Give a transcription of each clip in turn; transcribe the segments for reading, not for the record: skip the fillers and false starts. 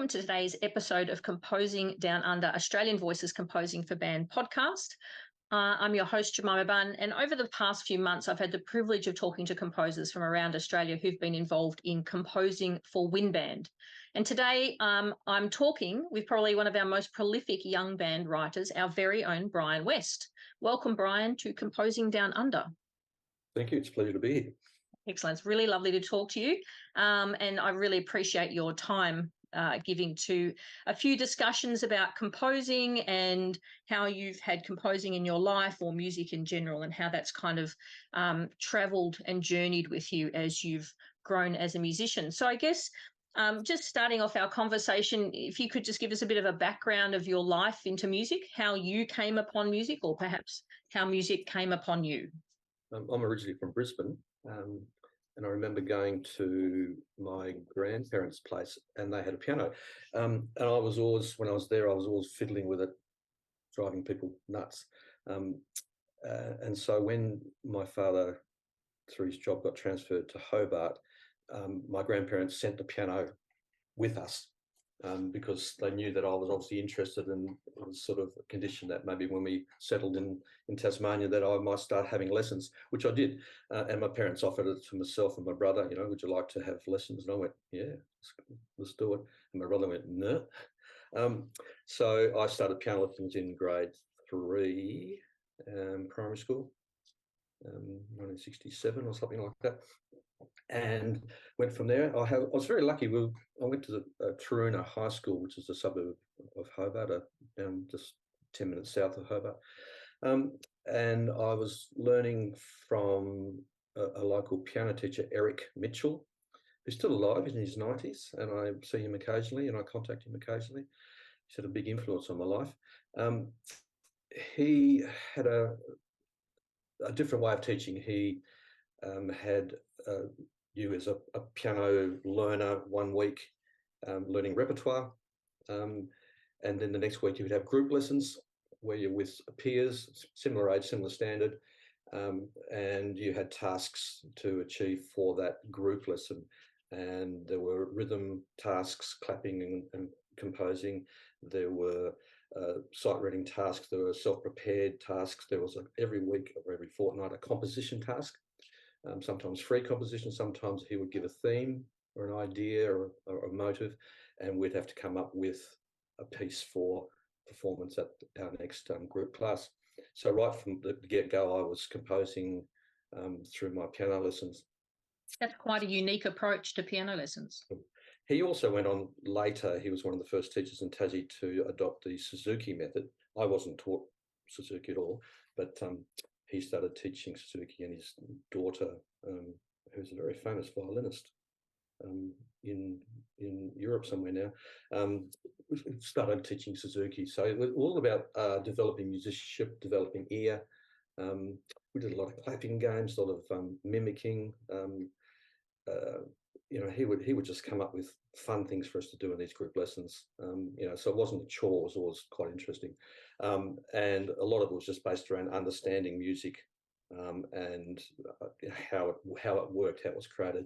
to today's episode of Composing Down Under, Australian Voices Composing for Band podcast. I'm your host, Jemima Bunn, and over the past few months, I've had the privilege of talking to composers from around Australia who've been involved in composing for wind band. And today I'm talking with probably one of our most prolific young band writers, our very own Brian West. Welcome, Brian, to Composing Down Under. Thank you. It's a pleasure to be here. Excellent. It's really lovely to talk to you. And I really appreciate your time giving to a few discussions about composing and how you've had composing in your life or music in general and how that's kind of travelled and journeyed with you as you've grown as a musician. So I guess just starting off our conversation, if you could just give us a bit of a background of your life into music, how you came upon music or perhaps how music came upon you. I'm originally from Brisbane. And I remember going to my grandparents' place and they had a piano. And I was always, when I was there, I was always fiddling with it, driving people nuts. And so when my father, through his job, got transferred to Hobart, my grandparents sent the piano with us because they knew that I was obviously interested and it was sort of a condition that maybe when we settled in Tasmania that I might start having lessons, which I did. And my parents offered it to myself and my brother, you know, would you like to have lessons? And I went, yeah, let's do it. And my brother went, no. So I started piano lessons in grade 3, primary school, 1967 or something like that. And went from there. I was very lucky. I went to the Taroona High School, which is a suburb of Hobart, down just 10 minutes south of Hobart. And I was learning from a local piano teacher, Eric Mitchell, who's still alive, he's in his 90s, and I see him occasionally and I contact him occasionally. He's had a big influence on my life. He had a different way of teaching. He had you as a piano learner 1 week learning repertoire, and then the next week you would have group lessons where you're with peers, similar age, similar standard, and you had tasks to achieve for that group lesson. And there were rhythm tasks, clapping and composing. There were sight reading tasks. There were self-prepared tasks. There was every week or every fortnight a composition task. Sometimes free composition, sometimes he would give a theme or an idea or a motive, and we'd have to come up with a piece for performance at our next group class. So right from the get-go, I was composing through my piano lessons. That's quite a unique approach to piano lessons. He also went on later, he was one of the first teachers in Tassie to adopt the Suzuki method. I wasn't taught Suzuki at all, but he started teaching Suzuki, and his daughter, who's a very famous violinist in Europe somewhere now, started teaching Suzuki. So it was all about developing musicianship, developing ear. We did a lot of clapping games, a lot of mimicking. You know, he would just come up with fun things for us to do in these group lessons. You know, so it wasn't a chore, it was always quite interesting. And a lot of it was just based around understanding music and how it worked, how it was created,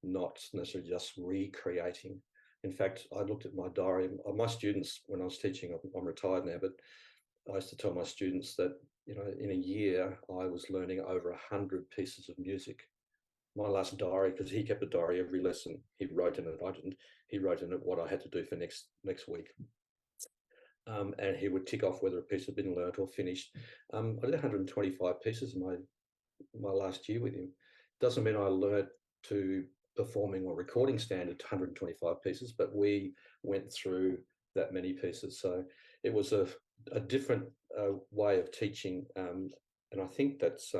not necessarily just recreating. In fact, I looked at my diary. My students, when I was teaching, I'm retired now, but I used to tell my students that, you know, in a year I was learning over 100 pieces of music. My last diary, because he kept a diary every lesson, he wrote in it, I didn't, he wrote in it what I had to do for next week. And he would tick off whether a piece had been learnt or finished. I did 125 pieces in my last year with him. Doesn't mean I learnt to performing or recording standard 125 pieces, but we went through that many pieces. So it was a different way of teaching, and I think that's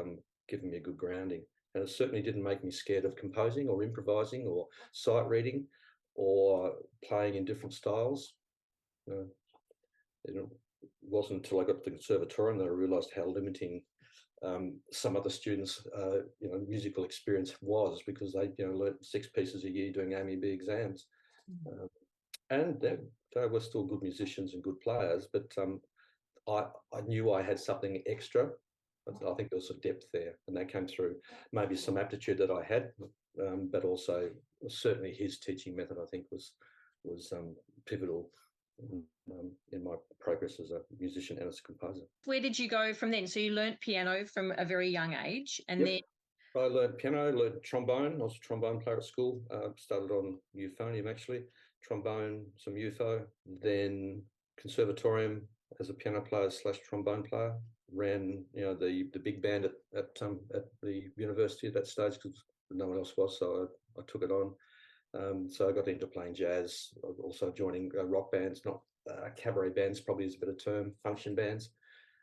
given me a good grounding. And it certainly didn't make me scared of composing or improvising or sight reading or playing in different styles. It wasn't until I got to the conservatorium that I realised how limiting some of the students' musical experience was, because they learnt 6 pieces a year doing A, B exams, and they were still good musicians and good players. But I knew I had something extra. I think there was a depth there, and that came through maybe some aptitude that I had, but also certainly his teaching method, I think, was was pivotal in my progress as a musician and as a composer. Where did you go from then? So you learnt piano from a very young age, and Yep. then I learned piano, learned trombone. I was a trombone player at school. Started on euphonium, actually, trombone, some UFO, then conservatorium as a piano player / trombone player. Ran, the big band at the university at that stage because no one else was, so I took it on. So I got into playing jazz, also joining rock bands, not cabaret bands, probably is a better term, function bands.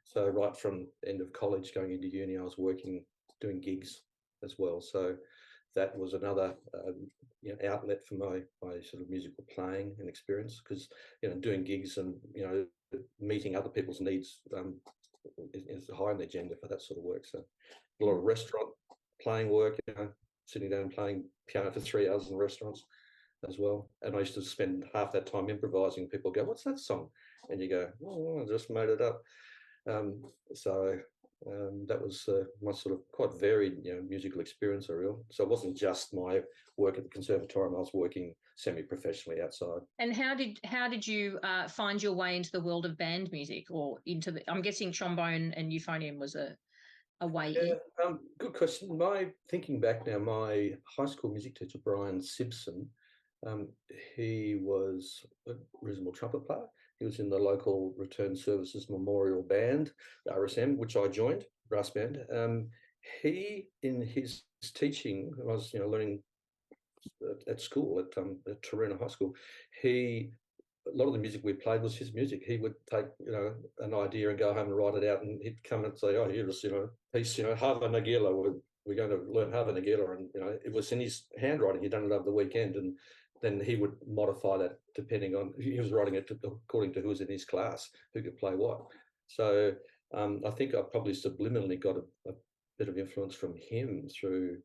So right from the end of college going into uni, I was working, doing gigs as well. So that was another outlet for my sort of musical playing and experience, because doing gigs and meeting other people's needs is high on the agenda for that sort of work. So a lot of restaurant playing work, sitting down and playing piano for 3 hours in restaurants as well. And I used to spend half that time improvising. People go, "What's that song?" And you go, "Oh, I just made it up." That was my sort of quite varied, musical experience. So it wasn't just my work at the conservatorium. I was working semi-professionally outside. and how did you find your way into the world of band music, or into the? I'm guessing trombone and euphonium was a way in. Good question. Thinking back now, my high school music teacher, Brian Simpson, he was a reasonable trumpet player. He was in the local Return Services Memorial Band, the RSM, which I joined, brass band. He, in his teaching, I was learning at school at Torrena High School. A lot of the music we played was his music. He would take, an idea and go home and write it out, and he'd come and say, "Oh, here's, piece, Hava Nagila. We're going to learn Hava Nagila," and it was in his handwriting. He'd done it over the weekend, and then he would modify that depending on, he was writing it according to who was in his class, who could play what. So I think I probably subliminally got a bit of influence from him through,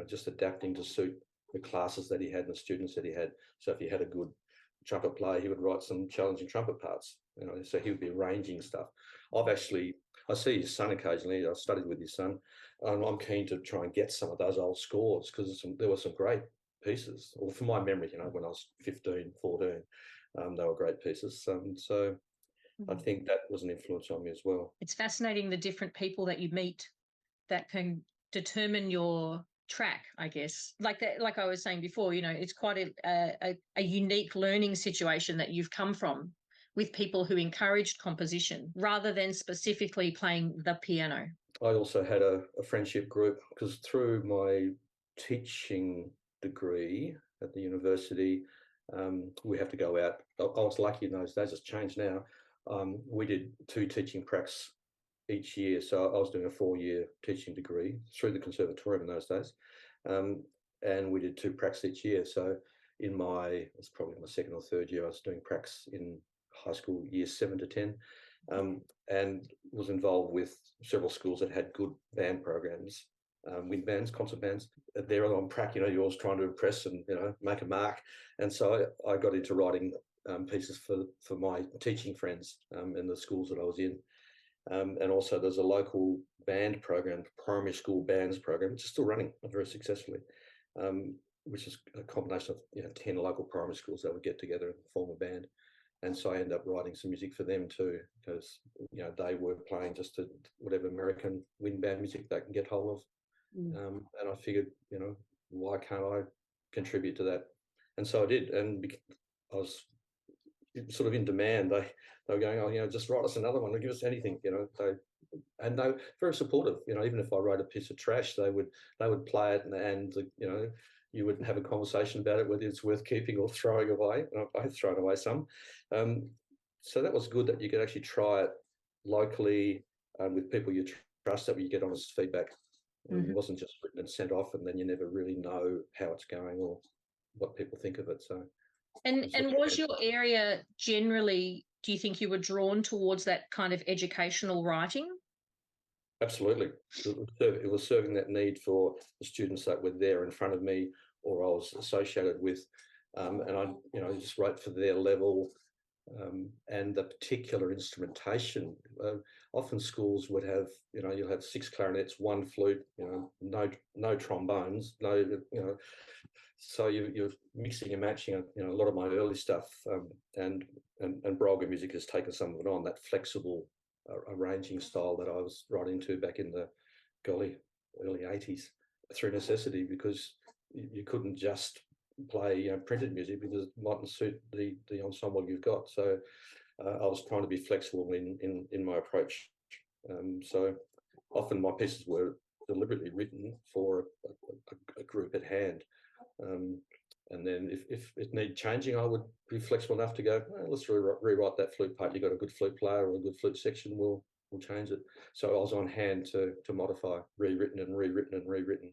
just adapting to suit the classes that he had and the students that he had. So if he had a good trumpet player, he would write some challenging trumpet parts, so he would be arranging stuff. I see his son occasionally. I've studied with his son, and I'm keen to try and get some of those old scores, because there were some great pieces, or from my memory, when I was 15, 14, they were great pieces. So I think that was an influence on me as well. It's fascinating, the different people that you meet that can determine your track, I guess. Like I was saying before, it's quite a unique learning situation that you've come from, with people who encouraged composition rather than specifically playing the piano. I also had a friendship group, because through my teaching degree at the university, we have to go out. I was lucky in those days, it's changed now. We did 2 teaching pracs each year. So I was doing a 4-year teaching degree through the conservatorium in those days. And we did 2 pracs each year. So it's probably my 2nd or 3rd year, I was doing pracs in high school, years 7 to 10, and was involved with several schools that had good band programs, wind bands, concert bands. They're on prac, you're always trying to impress and, make a mark. And so I got into writing pieces for my teaching friends in the schools that I was in. And also there's a local band program, primary school bands program, which is still running very successfully, which is a combination of 10 local primary schools that would get together and form a band. And so I ended up writing some music for them too, because they were playing just whatever American wind band music they can get hold of. And I figured, why can't I contribute to that? And so I did, and I was sort of in demand. They were going, "Oh, just write us another one, or give us anything," and they were very supportive. Even if I wrote a piece of trash, they would play it, and you would have a conversation about it, whether it's worth keeping or throwing away. And I've thrown away some. So that was good, that you could actually try it locally with people you trust, that you get honest feedback. It wasn't just written and sent off, and then you never really know how it's going or what people think of it. So. And was your area generally, do you think you were drawn towards that kind of educational writing? Absolutely. It was serving that need for the students that were there in front of me, or I was associated with, and I just wrote for their level. and the particular instrumentation. Often schools would have, you'll have 6 clarinets, 1 flute, no trombones, so you're mixing and matching. A lot of my early stuff, and Brolga music has taken some of it on, that flexible arranging style that I was right into back in the early 80s, through necessity, because you couldn't just play printed music because it mightn't suit the ensemble you've got. So I was trying to be flexible in my approach. So often my pieces were deliberately written for a group at hand. And then if it needed changing, I would be flexible enough to go, let's rewrite that flute part. You've got a good flute player or a good flute section, we'll change it. So I was on hand to modify, rewritten and rewritten and rewritten.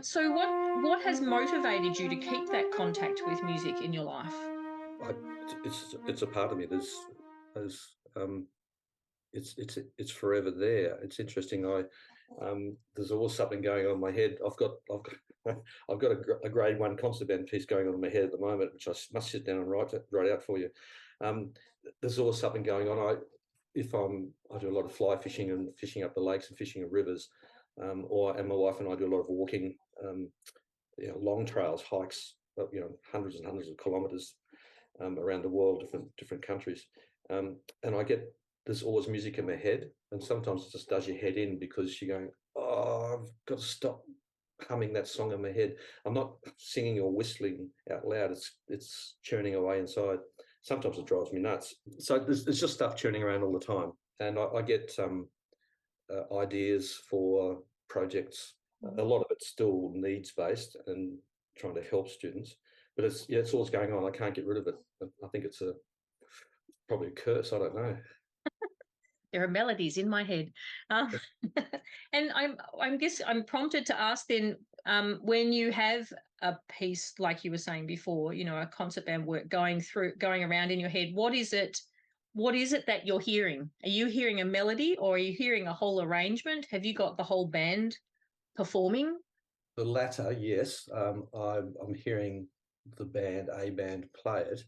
So what has motivated you to keep that contact with music in your life? It's a part of me. It's forever there. It's interesting. There's always something going on in my head. I've got a grade 1 concert band piece going on in my head at the moment, which I must sit down and write out for you. There's always something going on. I do a lot of fly fishing and fishing up the lakes and fishing of rivers, and my wife and I do a lot of walking, long trails, hikes, hundreds and hundreds of kilometres around the world, different countries, and there's always music in my head, and sometimes it just does your head in because you're going, oh, I've got to stop humming that song in my head. I'm not singing or whistling out loud. It's churning away inside. Sometimes it drives me nuts. So there's just stuff churning around all the time, and I get ideas for projects. A lot of it's still needs based and trying to help students, but it's always going on. I can't get rid of it. I think it's probably a curse. I don't know. There are melodies in my head, and I'm prompted to ask then, when you have a piece like you were saying before, a concert band work going around in your head, what is it that you're hearing? Are you hearing a melody, or are you hearing a whole arrangement? Have you got the whole band performing? The latter, yes. I'm hearing a band play it,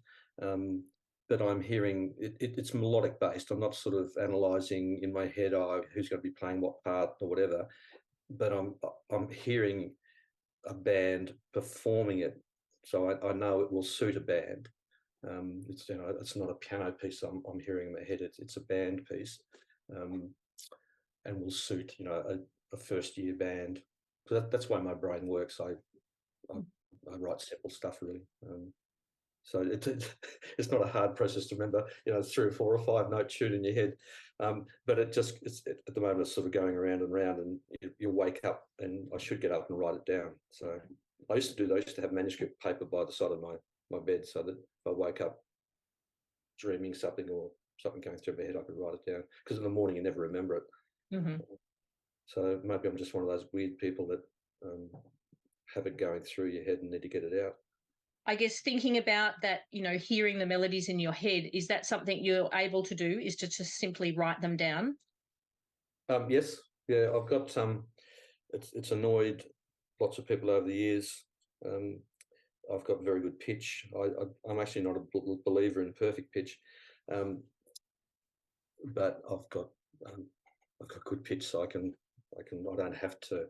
but I'm hearing it's melodic based. I'm not sort of analysing in my head, who's going to be playing what part or whatever, but I'm hearing a band performing it, so I know it will suit a band. It's not a piano piece I'm hearing in my head. It's a band piece, and will suit a first year band. So that's why my brain works. I write simple stuff really. So it's not a hard process to remember. 3 or 4 or 5 note tune in your head, but at the moment it's sort of going around and round, and you wake up, and I should get up and write it down. So I used to have manuscript paper by the side of my bed, so that if I wake up dreaming something or something going through my head, I could write it down, because in the morning you never remember it. Mm-hmm. So maybe I'm just one of those weird people that have it going through your head and need to get it out. I guess thinking about that, hearing the melodies in your head, is that something you're able to do, is to just simply write them down? Yes. Yeah, I've got it's annoyed lots of people over the years. I've got very good pitch. I'm actually not a believer in perfect pitch, but I've got good pitch, so I don't have to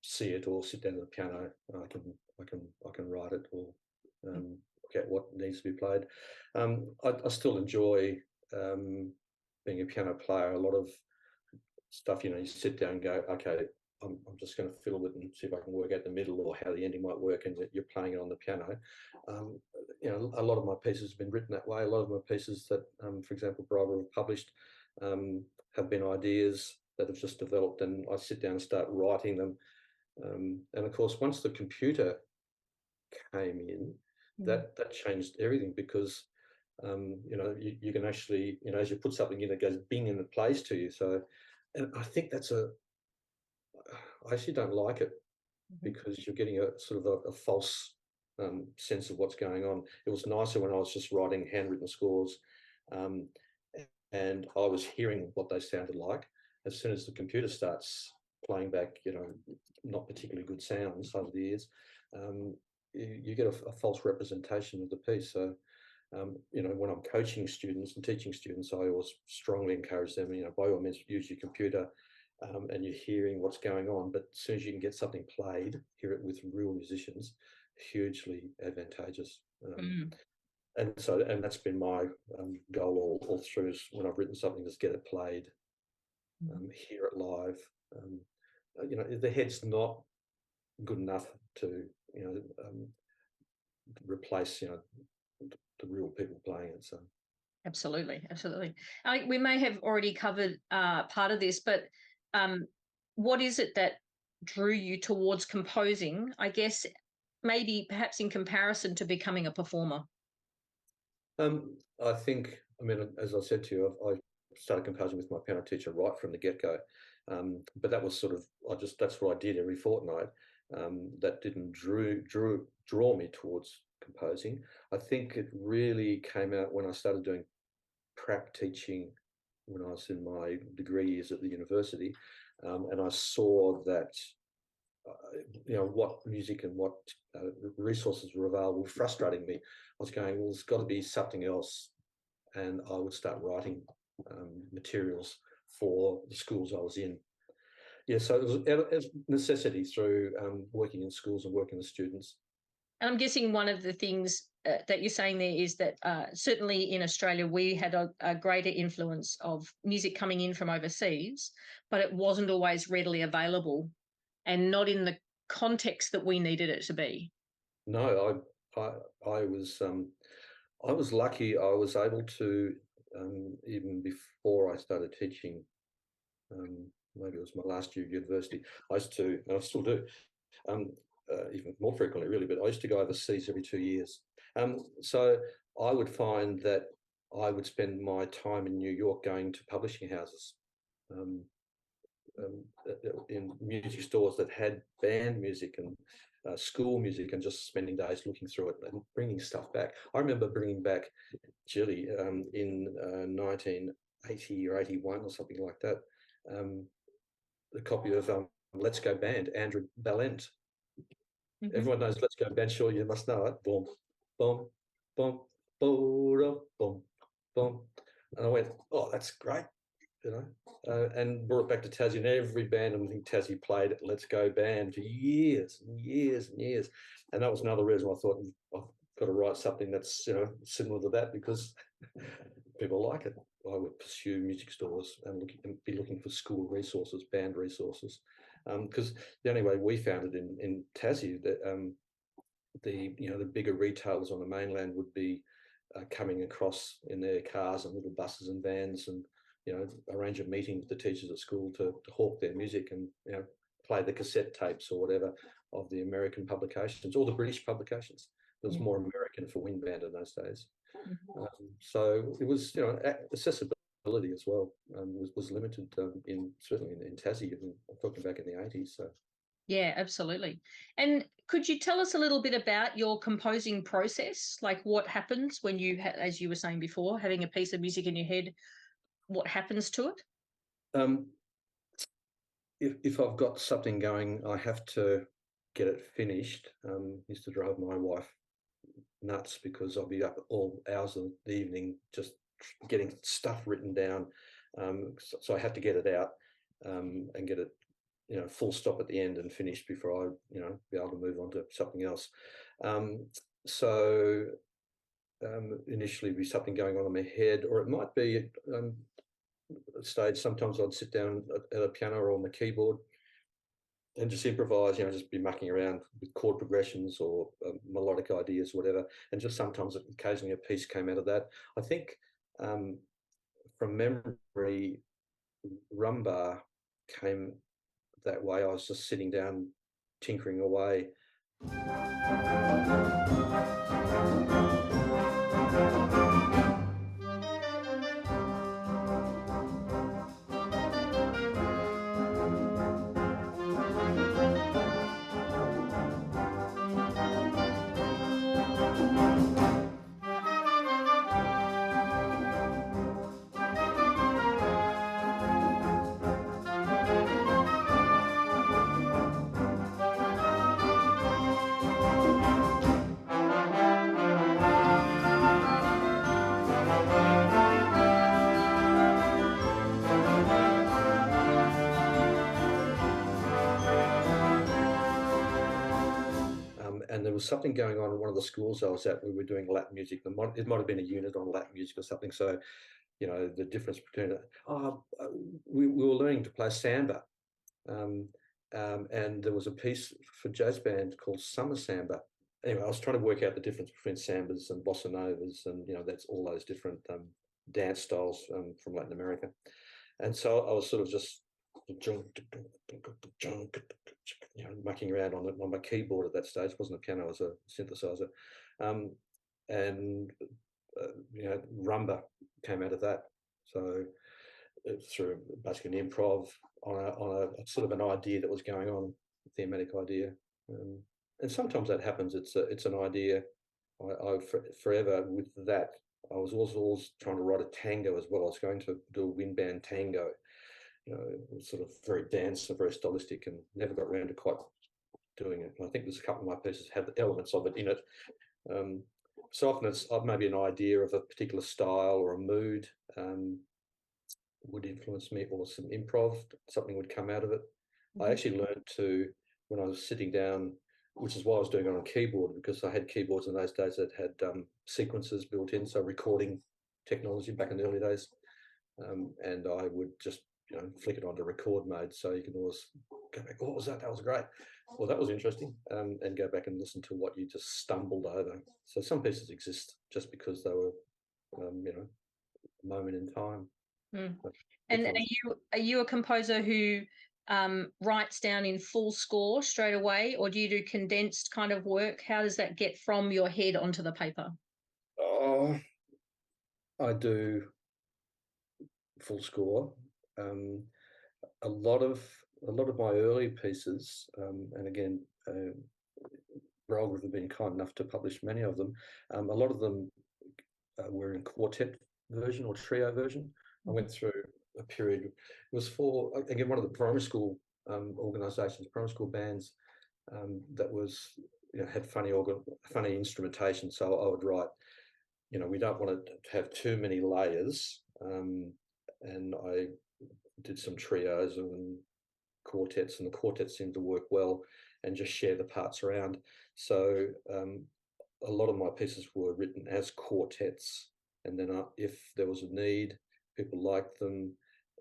see it or sit down at the piano. I can write it or look at what needs to be played. I still enjoy being a piano player. A lot of stuff, you sit down and go, okay, I'm just going to fiddle with it and see if I can work out the middle or how the ending might work, and that you're playing it on the piano. A lot of my pieces have been written that way. A lot of my pieces that, for example, Brolga have published have been ideas that have just developed, and I sit down and start writing them. And of course, once the computer came in, that changed everything, because you can actually, as you put something in, it goes bing and it plays to you. So, and I think I actually don't like it, because you're getting a sort of a false sense of what's going on. It was nicer when I was just writing handwritten scores, and I was hearing what they sounded like. As soon as the computer starts playing back, not particularly good sounds over the years, you get a false representation of the piece. So, when I'm coaching students and teaching students, I always strongly encourage them, by all means, use your computer, and you're hearing what's going on. But as soon as you can get something played, hear it with real musicians, hugely advantageous. And that's been my goal all through, is when I've written something, just get it played, hear it live. The head's not good enough to replace the real people playing it. So Absolutely. We may have already covered part of this, but what is it that drew you towards composing? I guess maybe perhaps in comparison to becoming a performer. I think, as I said to you, I started composing with my piano teacher right from the get-go. But that was sort of, that's what I did every fortnight. That didn't draw me towards composing. I think it really came out when I started doing prac teaching when I was in my degree years at the university, and I saw that what music and what resources were available frustrating me. I was going, well, there's got to be something else, and I would start writing materials for the schools I was in. Yeah, so it was necessity through working in schools and working with students. And I'm guessing one of the things that you're saying there is that certainly in Australia, we had a greater influence of music coming in from overseas, but it wasn't always readily available and not in the context that we needed it to be. No, I was lucky. I was able to, even before I started teaching, maybe it was my last year of university, I used to, and I still do, even more frequently really, but I used to go overseas every 2 years. So I would find that I would spend my time in New York going to publishing houses, in music stores that had band music and school music, and just spending days looking through it and bringing stuff back. I remember bringing back, in 1980 or 81 or something like that, the copy of Let's Go Band, Andrew Balent. Everyone knows Let's Go Band, sure, you must know it. Boom, boom, boom, boom, boom, boom. And I went, oh, that's great, and brought it back to Tassie, and every band I think Tassie played Let's Go Band for years and years and years. And that was another reason I thought, I've got to write something that's similar to that, because people like it. I would pursue music stores and be looking for school resources, band resources, because the only way we found it in Tassie, that the bigger retailers on the mainland would be coming across in their cars and little buses and vans, and arrange a meeting with the teachers at school to hawk their music and play the cassette tapes or whatever of the American publications or the British publications. It was more American for wind band in those days. So it was, accessibility as well was limited certainly in Tassie. I'm talking back in the 80s. So. Yeah, absolutely. And could you tell us a little bit about your composing process? Like what happens when you, as you were saying before, having a piece of music in your head, what happens to it? If I've got something going, I have to get it finished. Used to drive my wife nuts, because I'll be up at all hours of the evening just getting stuff written down. So I had to get it out and get it, full stop at the end and finished before I, be able to move on to something else. So initially be something going on in my head, or it might be a stage. Sometimes I'd sit down at a piano or on the keyboard and just improvise, just be mucking around with chord progressions or melodic ideas, whatever. And just sometimes, occasionally, a piece came out of that. I think from memory, Rum-Bah came that way. I was just sitting down, tinkering away. And there was something going on in one of the schools I was at. We were doing Latin music. It might have been a unit on Latin music or something. So, the difference between we were learning to play samba, and there was a piece for jazz band called Summer Samba. Anyway, I was trying to work out the difference between sambas and bossa novas, and that's all those different dance styles from Latin America. And so I was sort of just mucking around on my keyboard at that stage. It wasn't a piano, it was a synthesizer. And Rum-Bah came out of that. So through basically an improv on a sort of an idea that was going on, a thematic idea. And sometimes that happens. It's an idea. I forever with that. I was also trying to write a tango as well. I was going to do a wind band tango. It was sort of very dance and very stylistic, and never got around to quite doing it. And I think there's a couple of my pieces have elements of it in it. So often it's maybe an idea of a particular style or a mood would influence me, or some improv, something would come out of it. Mm-hmm. I actually learned to, when I was sitting down, which is why I was doing it on a keyboard, because I had keyboards in those days that had sequences built in, so recording technology back in the early days. And I would just flick it onto record mode, so you can always go back, what was that? That was great. Well, that was interesting. And go back and listen to what you just stumbled over. So some pieces exist just because they were, a moment in time. Mm. And are you a composer who writes down in full score straight away, or do you do condensed kind of work? How does that get from your head onto the paper? I do full score. A lot of my early pieces, and again, Brolga have been kind enough to publish many of them. A lot of them were in quartet version or trio version. Mm-hmm. I went through a period. It was for, again, one of the primary school organisations, primary school bands that was had funny instrumentation. So I would write, we don't want to have too many layers, and I did some trios and quartets, and the quartets seemed to work well and just share the parts around. So a lot of my pieces were written as quartets, and then if there was a need, people liked them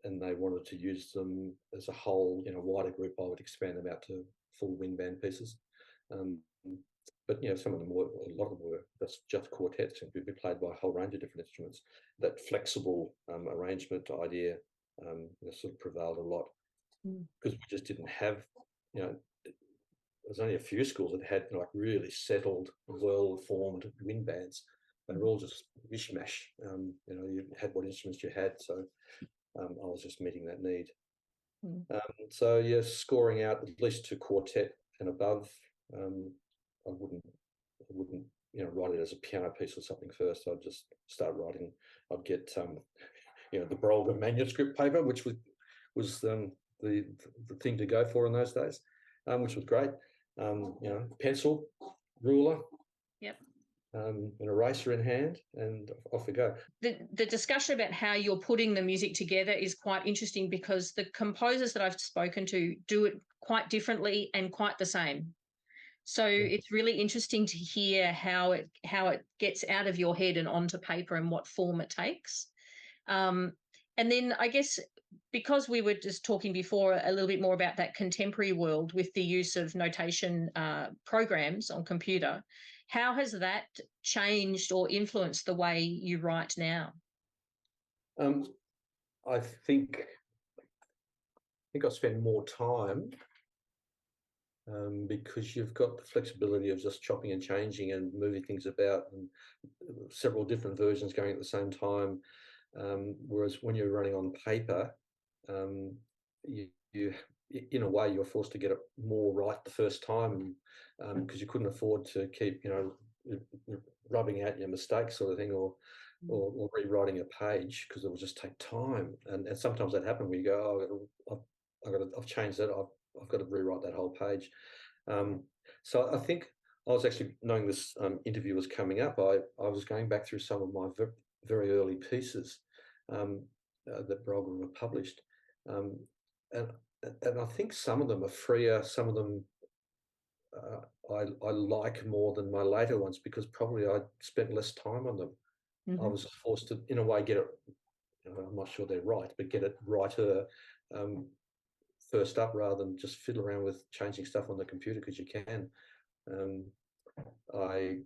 and they wanted to use them as a whole in a wider group, I would expand them out to full wind band pieces. But some of them were, a lot of them were just quartets, and could be played by a whole range of different instruments. That flexible arrangement idea sort of prevailed a lot, because we just didn't have, there's only a few schools that had like really settled, well-formed wind bands. They were all just mishmash. You had what instruments you had, so I was just meeting that need. So yes, scoring out at least to quartet and above. I wouldn't write it as a piano piece or something first. I'd just start writing. I'd get the Brolga manuscript paper, which was the thing to go for in those days, which was great. Pencil, ruler, yep, an eraser in hand, and off we go. The discussion about how you're putting the music together is quite interesting, because the composers that I've spoken to do it quite differently and quite the same. So it's really interesting to hear how it gets out of your head and onto paper and what form it takes. And And then I guess because we were just talking before a little bit more about that contemporary world with the use of notation programs on computer, how has that changed or influenced the way you write now? Um, I think I spend more time because you've got the flexibility of just chopping and changing and moving things about, and several different versions going at the same time. Whereas when you're running on paper, you in a way you're forced to get it more right the first time, because you couldn't afford to keep rubbing out your mistakes sort of thing, or rewriting a page, because it will just take time. And sometimes that happens where you go, oh, I've changed that. I've got to rewrite that whole page. So I think I was actually, knowing this interview was coming up, I was going back through some of my very early pieces that Brolga have published, and I think some of them are freer. Some of them I like more than my later ones, because probably I spent less time on them. I was forced to, in a way, get it. I'm not sure they're right, but get it righter first up, rather than just fiddle around with changing stuff on the computer because you can. I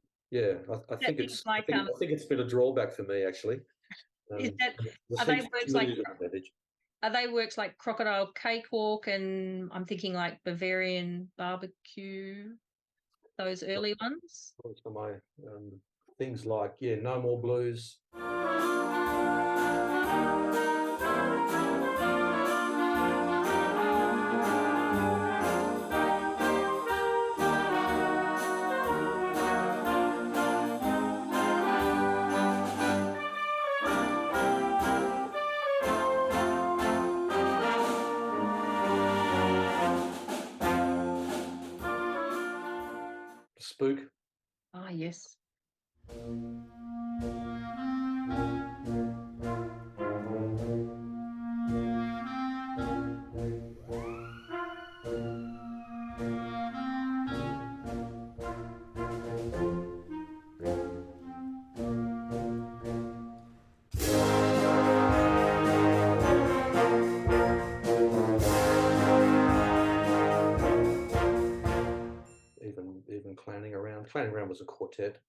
think it's Like, I think it's been a drawback for me, actually. is that The are they works like flexibility is an advantage. are they works like Crocodile Cakewalk, and I'm thinking like Bavarian Barbecue, those early ones? So my things like No More Blues. Spook. Ah, yes. Even Clowning Around. Clowning Around was a quartet.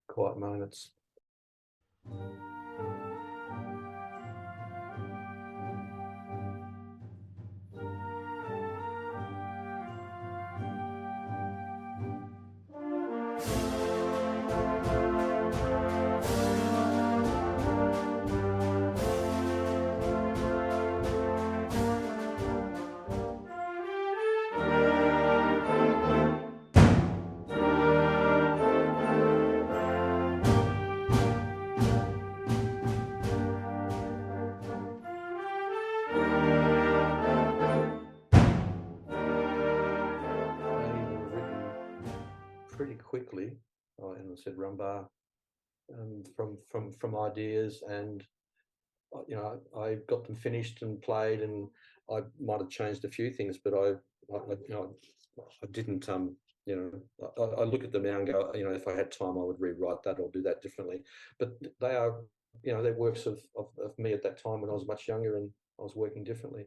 Quiet Moments. Pretty quickly, and I said Rum-Bah, from ideas, and I got them finished and played, and I might have changed a few things, but I didn't. I look at them now and go, if I had time, I would rewrite that or do that differently. But they are, they're works of me at that time when I was much younger and I was working differently.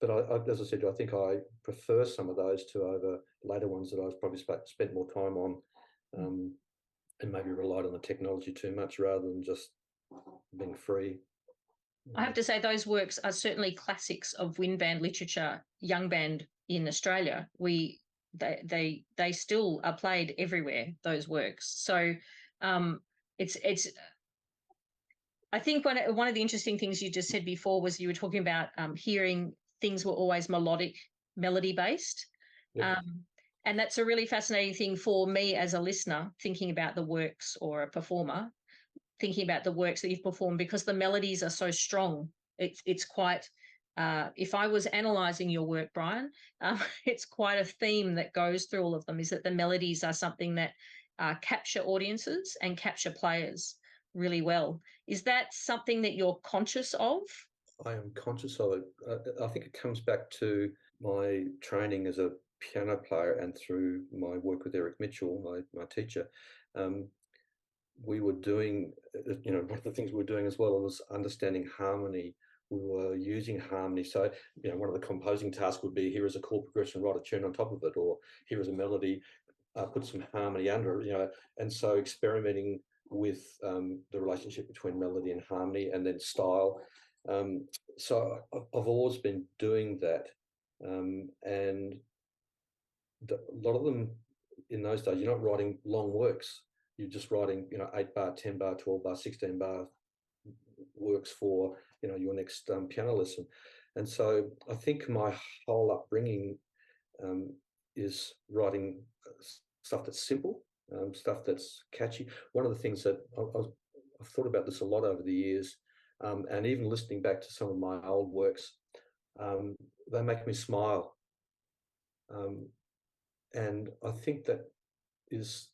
But as I said, I think I prefer some of those to over later ones that I've probably spent more time on, and maybe relied on the technology too much rather than just being free. I have to say those works are certainly classics of wind band literature, young band in Australia. They still are played everywhere, those works. So it's I think one of the interesting things you just said before was you were talking about hearing things were always melody based. Yep. And that's a really fascinating thing for me as a listener, thinking about the works, or a performer, thinking about the works that you've performed, because the melodies are so strong. It's quite if I was analysing your work, Brian, it's quite a theme that goes through all of them, is that the melodies are something that capture audiences and capture players really well. Is that something that you're conscious of? I am conscious of it. I think it comes back to my training as a piano player and through my work with Eric Mitchell, my teacher. We were doing, one of the things we were doing as well was understanding harmony. We were using harmony. So, one of the composing tasks would be, here is a chord progression, write a tune on top of it, or here is a melody, put some harmony under it, and so experimenting with the relationship between melody and harmony, and then style. So I've always been doing that, and a lot of them in those days, you're not writing long works. You're just writing, 8 bar, 10 bar, 12 bar, 16 bar works for, your next piano lesson. And so I think my whole upbringing is writing stuff that's simple, stuff that's catchy. One of the things that I've thought about this a lot over the years, and even listening back to some of my old works, they make me smile. And I think that is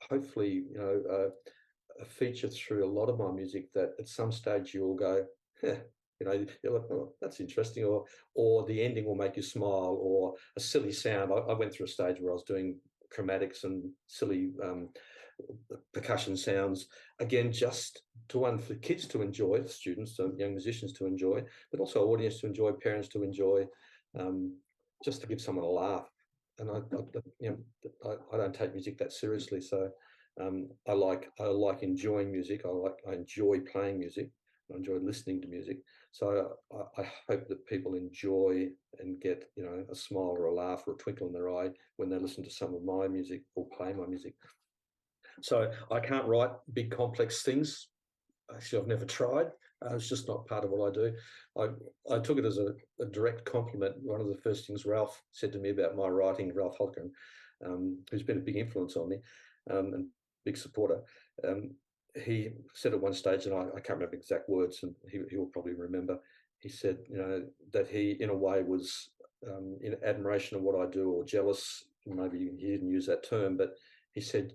hopefully, a feature through a lot of my music, that at some stage you'll go, you're like, oh, that's interesting, or the ending will make you smile, or a silly sound. I went through a stage where I was doing chromatics and silly percussion sounds, again, just for kids to enjoy, students, young musicians to enjoy, but also audience to enjoy, parents to enjoy, just to give someone a laugh. And I don't take music that seriously, so I like enjoying music. I enjoy playing music. I enjoy listening to music. So I hope that people enjoy and get a smile or a laugh or a twinkle in their eye when they listen to some of my music or play my music. So I can't write big complex things. Actually, I've never tried. It's just not part of what I do. I took it as a direct compliment. One of the first things Ralph said to me about my writing, Ralph Holcomb, who's been a big influence on me and big supporter, he said at one stage, and I can't remember exact words, and he will probably remember, he said, that he, in a way, was in admiration of what I do, or jealous. Maybe he didn't use that term, but he said,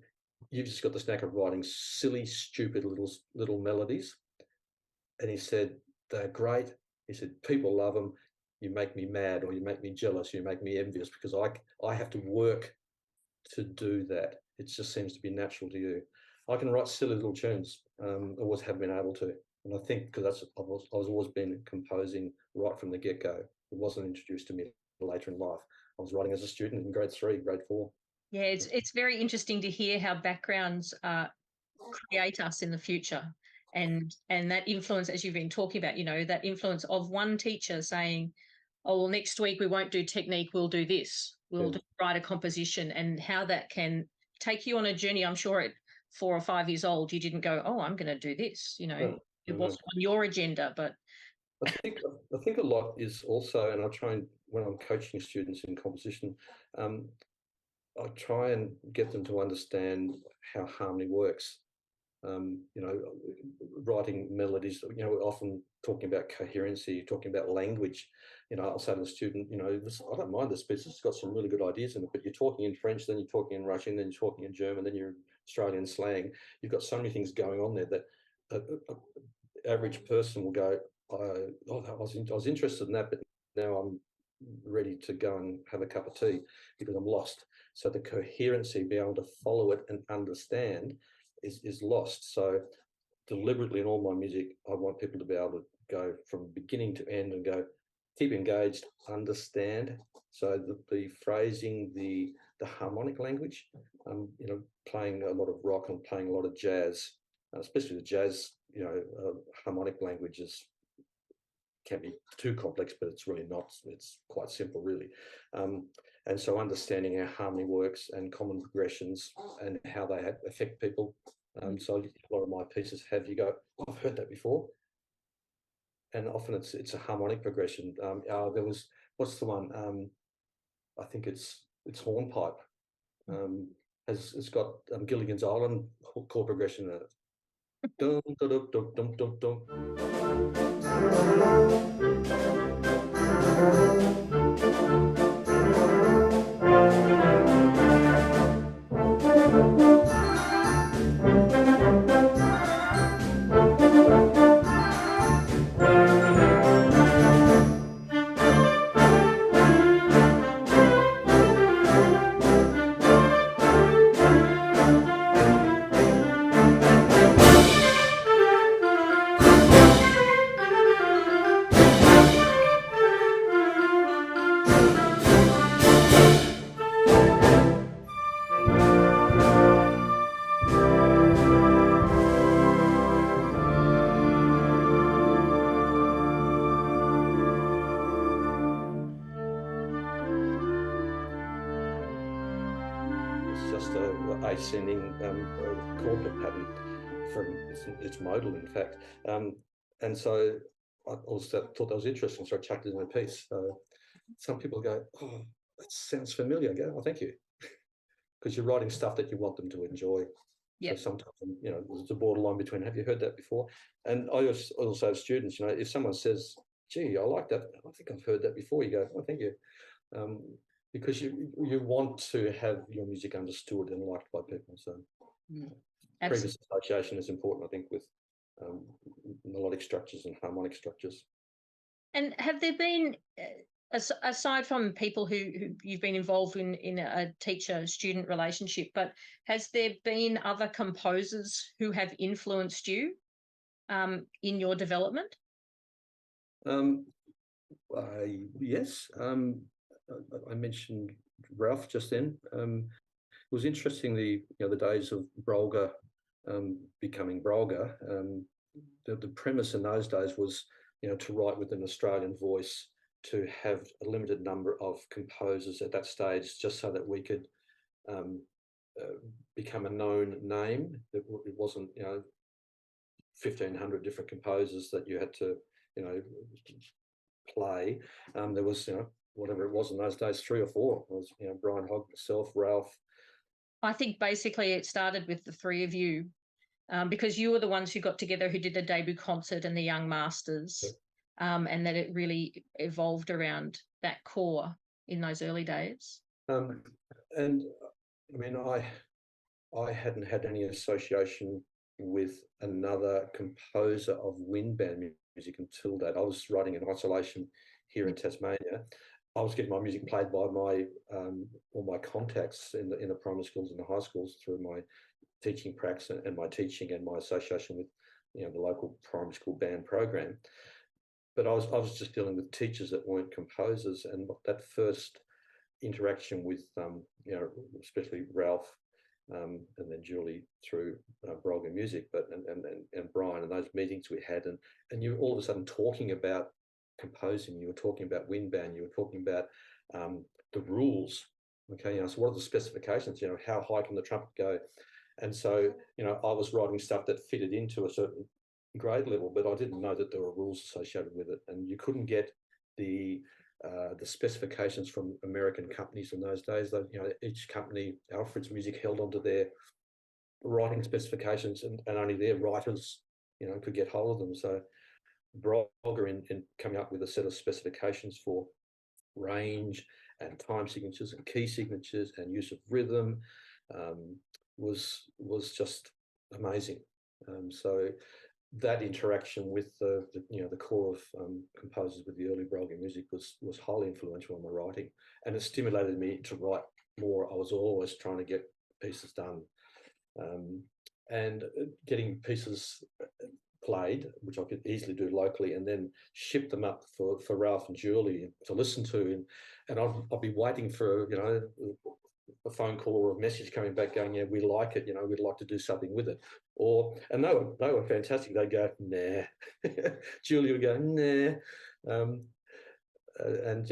you've just got this knack of writing silly, stupid little melodies. And he said, they're great. He said, people love them. You make me mad, or you make me jealous, you make me envious, because I have to work to do that. It just seems to be natural to you. I can write silly little tunes, always have been able to. And I think because I was always been composing right from the get-go. It wasn't introduced to me later in life. I was writing as a student in grade 3, grade 4. Yeah, it's very interesting to hear how backgrounds create us in the future, and that influence, as you've been talking about, that influence of one teacher saying, oh, well, next week we won't do technique, we'll do this, we'll write a composition, and how that can take you on a journey. I'm sure at 4 or 5 years old, you didn't go, oh, I'm going to do this, it wasn't on your agenda. But I think a lot is also, and I try and, when I'm coaching students in composition, I try and get them to understand how harmony works. Writing melodies, often talking about coherency, talking about language. I'll say to the student, I don't mind this piece, it's got some really good ideas in it, but you're talking in French, then you're talking in Russian, then you're talking in German, then you're Australian slang. You've got so many things going on there that an average person will go, I was interested in that, but now I'm ready to go and have a cup of tea because I'm lost. So the coherency, be able to follow it and understand is lost. So deliberately in all my music, I want people to be able to go from beginning to end and go, keep engaged, understand. So the phrasing, the harmonic language, playing a lot of rock and playing a lot of jazz, especially the jazz, harmonic languages can be too complex, but it's really not. It's quite simple, really. And so understanding how harmony works and common progressions and how they affect people. So a lot of my pieces have, you go, I've heard that before. And often it's a harmonic progression. There was, what's the one? I think it's Hornpipe. It's got Gilligan's Island chord progression in it. Dum, dum, dum, dum, dum, dum. just a ascending chordlet pattern from its modal, in fact. And so I also thought that was interesting, so I chucked it in a piece. So some people go, "Oh, that sounds familiar." I go, "Oh, thank you," because you're writing stuff that you want them to enjoy. Yep. So sometimes, you know, there's a borderline between, have you heard that before? And I also have students, you know, if someone says, "Gee, I like that, I think I've heard that before," you go, "Oh, thank you," because you want to have your music understood and liked by people. So previous association is important, I think, with melodic structures and harmonic structures. And have there been, aside from people who you've been involved in a teacher-student relationship, but has there been other composers who have influenced you in your development? Yes. I mentioned Ralph just then. It was interesting, the days of Brolga becoming Brolga. The premise in those days was, to write with an Australian voice, to have a limited number of composers at that stage, just so that we could become a known name. It wasn't, 1,500 different composers that you had to, play. There was, whatever it was in those days, 3 or 4. It was, Brian Hogg, myself, Ralph. I think basically it started with the 3 of you, because you were the ones who got together, who did the debut concert and the Young Masters, and that it really evolved around that core in those early days. And I mean, I hadn't had any association with another composer of wind band music until that. I was writing in isolation here in Tasmania. I was getting my music played by my all my contacts in the primary schools and the high schools through my teaching practice and my teaching and my association with the local primary school band program. But I was just dealing with teachers that weren't composers, and that first interaction with especially Ralph and then Julie through Brolga Music, but and Brian, and those meetings we had, and you all of a sudden talking about composing, you were talking about wind band, you were talking about the rules. Okay, so what are the specifications? How high can the trumpet go? And so I was writing stuff that fitted into a certain grade level, but I didn't know that there were rules associated with it, and you couldn't get the specifications from American companies in those days. Each company, Alfred's Music, held onto their writing specifications, and only their writers, could get hold of them. So Brolga, in coming up with a set of specifications for range and time signatures and key signatures and use of rhythm, was just amazing. So that interaction with the core of composers with the early Brolga music was highly influential on my writing, and it stimulated me to write more. I was always trying to get pieces done, and getting pieces played, which I could easily do locally, and then ship them up for Ralph and Julie to listen to, and I'll be waiting for a phone call or a message coming back going, "Yeah, we like it, we'd like to do something with it." And they were fantastic. They'd go, "Nah." Julie would go, "Nah." And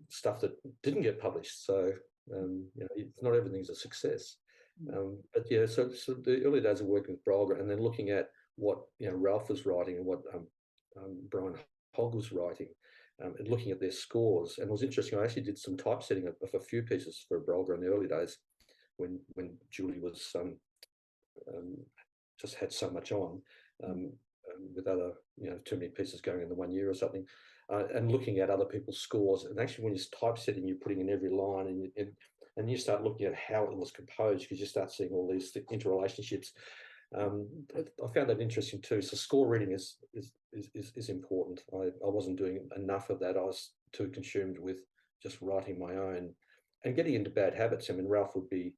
stuff that didn't get published. So not everything's a success. But yeah, so the early days of working with Brolga, and then looking at what Ralph was writing and what Brian Hogg was writing, and looking at their scores. And it was interesting, I actually did some typesetting of a few pieces for Brolga in the early days when Julie was just had so much on, with other too many pieces going in the 1 year or something, and looking at other people's scores. And actually, when you're typesetting, you're putting in every line, and you start looking at how it was composed, because you start seeing all these interrelationships. I found that interesting too. So score reading is important. I wasn't doing enough of that. I was too consumed with just writing my own and getting into bad habits. I mean, Ralph would be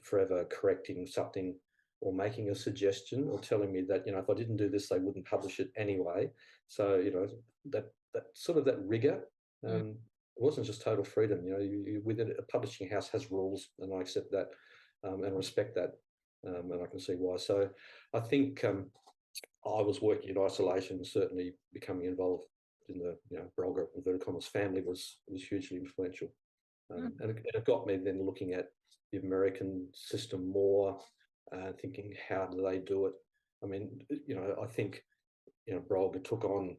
forever correcting something or making a suggestion or telling me that if I didn't do this, they wouldn't publish it anyway. So that sort of that rigor. It wasn't just total freedom. You within a publishing house has rules, and I accept that and respect that. And I can see why. So I think I was working in isolation. Certainly, becoming involved in the Brolga inverted commas family was hugely influential. And it got me then looking at the American system more, thinking, how do they do it? I mean, I think, Brolga took on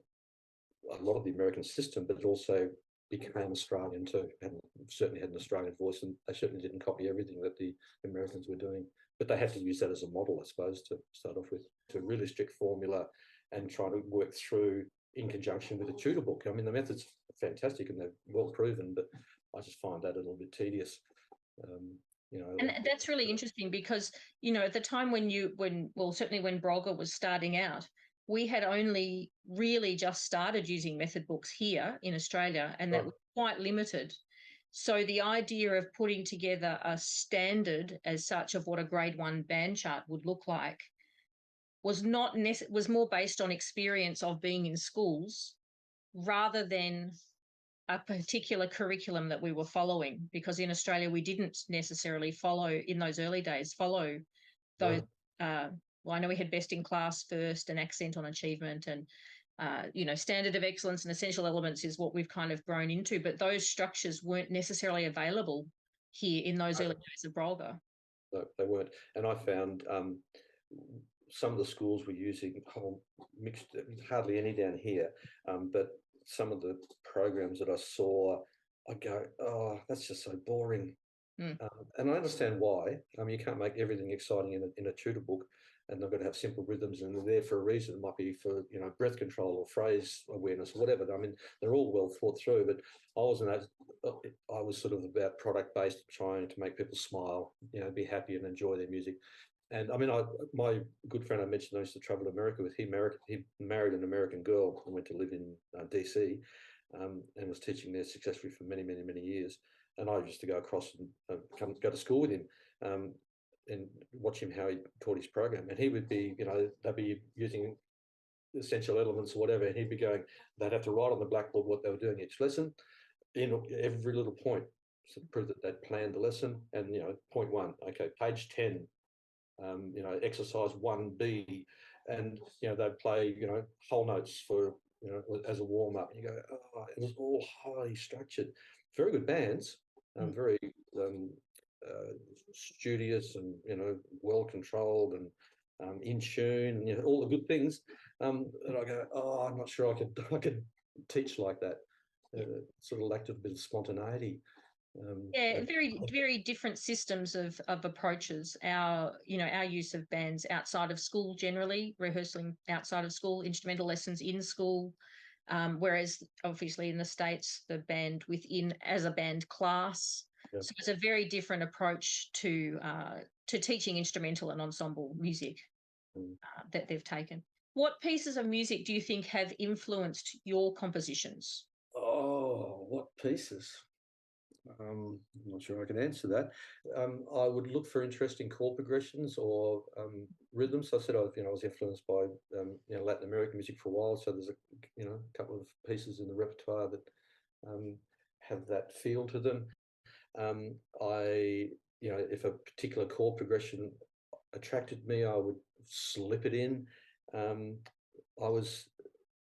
a lot of the American system, but it also became Australian too, and certainly had an Australian voice, and they certainly didn't copy everything that the Americans were doing. But they had to use that as a model, I suppose, to start off with, to really strict formula and try to work through in conjunction with a tutor book. I mean, the method's fantastic and they're well proven, but I just find that a little bit tedious. And that's really interesting because, at the time certainly when Brolga was starting out, we had only really just started using method books here in Australia, and that was quite limited. So the idea of putting together a standard as such of what a grade 1 band chart would look like was was more based on experience of being in schools rather than a particular curriculum that we were following, because in Australia we didn't necessarily in those early days those well, I know we had best in class first and accent on achievement, and standard of excellence and essential elements is what we've kind of grown into, but those structures weren't necessarily available here in those early days of Brolga. No, they weren't. And I found some of the schools were using mixed, hardly any down here, but some of the programs that I saw, I go, oh, that's just so boring. And I understand why. You can't make everything exciting in a tutor book, and they've got to have simple rhythms, and they're there for a reason. It might be for breath control or phrase awareness or whatever. I mean, they're all well thought through, but I was sort of about product based, trying to make people smile, be happy and enjoy their music. And I mean, my good friend I mentioned I used to travel to America with, he married an American girl and went to live in DC, and was teaching there successfully for many, many, many years. And I used to go across and go to school with him, and watch him how he taught his program. And he would be, they'd be using essential elements or whatever, and he'd be going, they'd have to write on the blackboard what they were doing each lesson in every little point, so to prove that they'd planned the lesson. And point 1, okay, page 10, exercise 1B, and they'd play whole notes for as a warm up. You go, oh, it was all highly structured, very good bands, very studious and well controlled and in tune, and all the good things. And I go, oh, I'm not sure I could teach like that. Sort of lacked a bit of spontaneity. Very, very different systems of approaches. Our use of bands outside of school, generally rehearsing outside of school, instrumental lessons in school, whereas obviously in the States, the band within as a band class. Yep. So it's a very different approach to teaching instrumental and ensemble music that they've taken. What pieces of music do you think have influenced your compositions? Oh, what pieces? I'm not sure I can answer that. I would look for interesting chord progressions or rhythms. I said I was influenced by Latin American music for a while, so there's a couple of pieces in the repertoire that have that feel to them. If a particular chord progression attracted me, I would slip it in. I was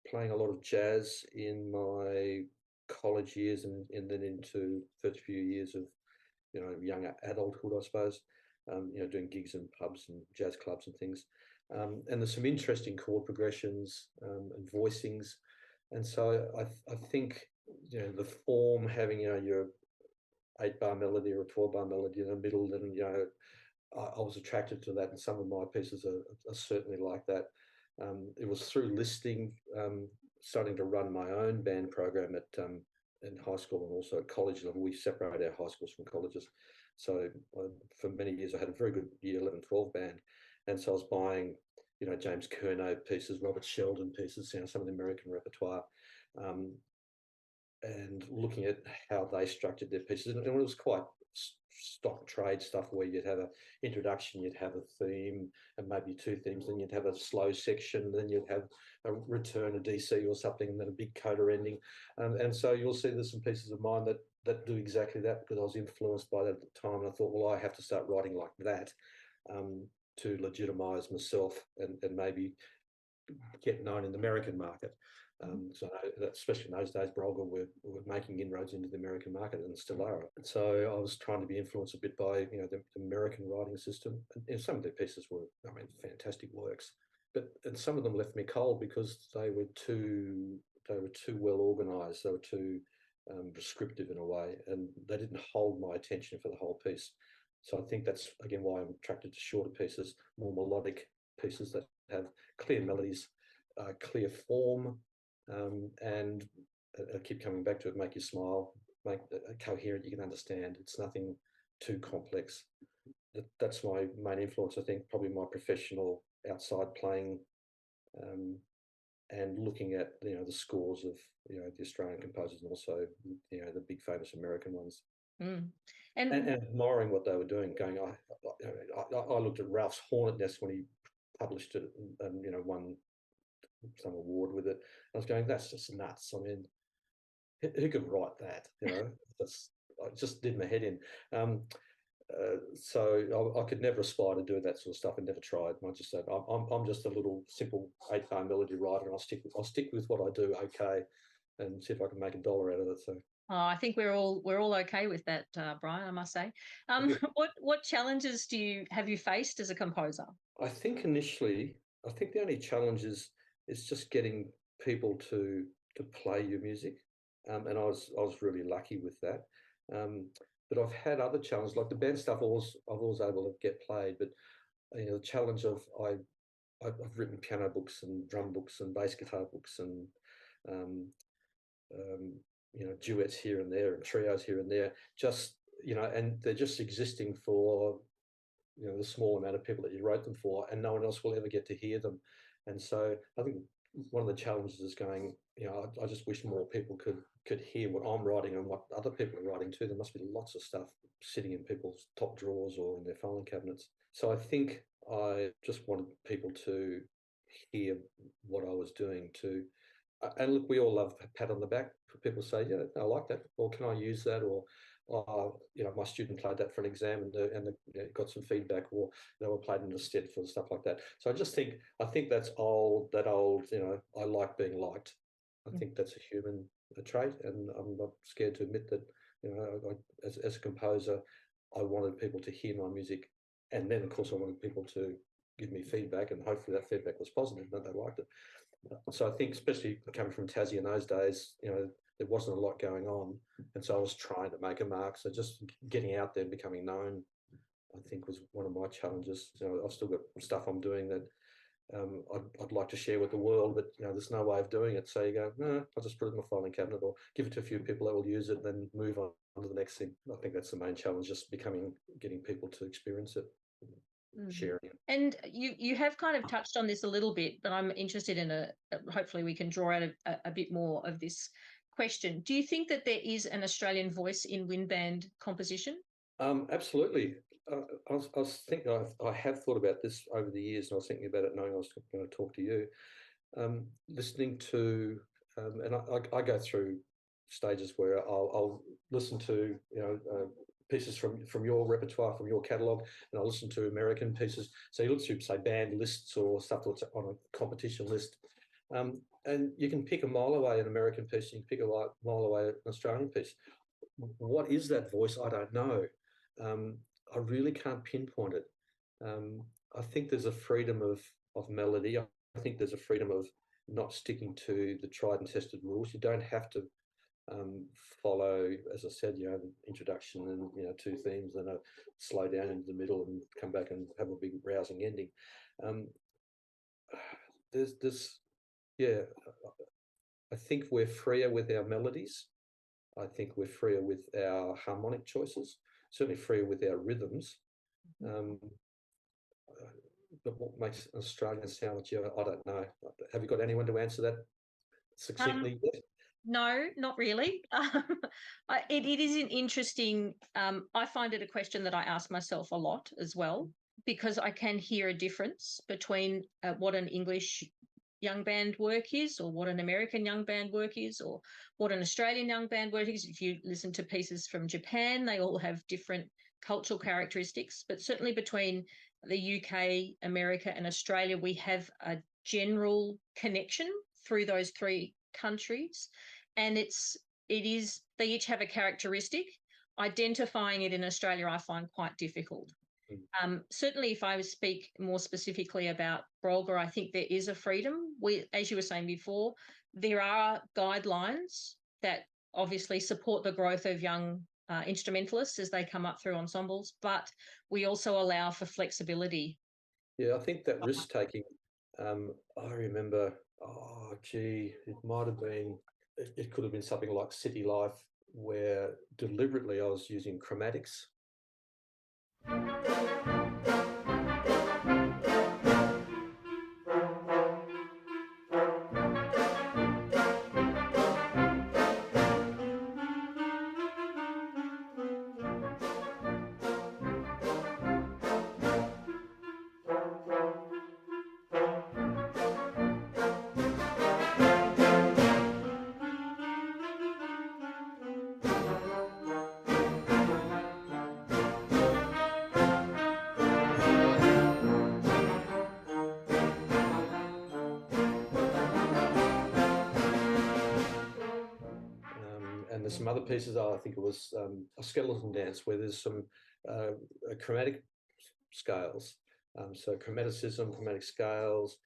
playing a lot of jazz in my college years and then into first few years of young adulthood, I suppose, doing gigs in pubs and jazz clubs and things, and there's some interesting chord progressions and voicings, and so I think the form, having your 8-bar melody or a 12-bar melody in the middle, and I was attracted to that, and some of my pieces are certainly like that. It was through listening, starting to run my own band program in high school and also at college level. We separate our high schools from colleges. So for many years, I had a very good year 11, 12 band. And so I was buying, James Curnow pieces, Robert Sheldon pieces, some of the American repertoire, and looking at how they structured their pieces. And it was quite stock trade stuff where you'd have an introduction, you'd have a theme and maybe 2 themes, then you'd have a slow section, then you'd have a return, a DC or something, and then a big coda ending. And so you'll see there's some pieces of mine that do exactly that, because I was influenced by that at the time. And I thought, well, I have to start writing like that to legitimize myself and maybe get known in the American market. So I know that especially in those days, Brolga were making inroads into the American market and still are. And so I was trying to be influenced a bit by the American writing system. And some of their pieces were, fantastic works, but and some of them left me cold because they were too well organised. They were too prescriptive in a way, and they didn't hold my attention for the whole piece. So I think that's again why I'm attracted to shorter pieces, more melodic pieces that have clear melodies, clear form, and I keep coming back to it, make you smile, make it coherent, you can understand. It's nothing too complex. That's my main influence, I think, probably my professional outside playing, and looking at the scores of the Australian composers and also the big famous American ones. And And admiring what they were doing. Going, I looked at Ralph's Hornet Nest when he published it and won some award with it. I was going, that's just nuts. I mean, who could write that? I just did my head in. So I could never aspire to do that sort of stuff. I never tried. I just said, I'm just a little simple 8-bar melody writer, and I'll stick with what I do, okay, and see if I can make $1 out of it. So. I think we're all okay with that, Brian, I must say. What challenges have you faced as a composer? I think initially, the only challenge is just getting people to play your music, and I was really lucky with that. But I've had other challenges, like the band stuff. I've always able to get played, but the challenge of I've written piano books and drum books and bass guitar books and duets here and there and trios here and there, just and they're just existing for the small amount of people that you wrote them for, and no one else will ever get to hear them. And so I think one of the challenges is going, I just wish more people could hear what I'm writing and what other people are writing too. There must be lots of stuff sitting in people's top drawers or in their filing cabinets. So I think I just wanted people to hear what I was doing too. And look, we all love a pat on the back for people to say, yeah, I like that, or can I use that, or my student played that for an exam and got some feedback, or they were played in a stead for stuff like that. So I think that's old. I like being liked. I think that's a human trait, and I'm not scared to admit that. As a composer, I wanted people to hear my music, and then of course I wanted people to give me feedback, and hopefully that feedback was positive and that they liked it. So I think, especially coming from Tassie in those days, there wasn't a lot going on, and so I was trying to make a mark. So just getting out there and becoming known, I think, was one of my challenges. I've still got stuff I'm doing that I'd like to share with the world, but there's no way of doing it. So you go, no, I'll just put it in my filing cabinet or give it to a few people that will use it, and then move on to the next thing. I think that's the main challenge, just getting people to experience it. Sharing it. And you have kind of touched on this a little bit, but I'm interested in hopefully we can draw out a bit more of this question. Do you think that there is an Australian voice in wind band composition? Absolutely. I was thinking, I have thought about this over the years, and I was thinking about it knowing I was going to talk to you. Listening to, and I go through stages where I'll listen to, pieces from your repertoire, from your catalogue, and I'll listen to American pieces. So you look through, say, band lists or stuff that's on a competition list, and you can pick a mile away an American piece, you can pick a mile away an Australian piece. What is that voice? I don't know. I really can't pinpoint it. I think there's a freedom of melody. I think there's a freedom of not sticking to the tried and tested rules. You don't have to follow, as I said, the introduction and 2 themes, and a slow down into the middle and come back and have a big rousing ending. I think we're freer with our melodies. I think we're freer with our harmonic choices, certainly freer with our rhythms. But what makes an Australian sound like you, I don't know. Have you got anyone to answer that succinctly yet? No, not really. It is an interesting, I find it a question that I ask myself a lot as well, because I can hear a difference between what an English young band work is, or what an American young band work is, or what an Australian young band work is. If you listen to pieces from Japan, they all have different cultural characteristics, but certainly between the UK, America and Australia, we have a general connection through those 3 countries, and they each have a characteristic. Identifying it in Australia, I find quite difficult. Certainly, if I speak more specifically about Brolga, I think there is a freedom. As you were saying before, there are guidelines that obviously support the growth of young instrumentalists as they come up through ensembles, but we also allow for flexibility. Yeah, I think that risk taking, I remember, it might have been, it could have been something like City Life, where deliberately I was using chromatics. And there's some other pieces, I think it was a skeleton dance, where there's some chromatic scales. So chromaticism, chromatic scales.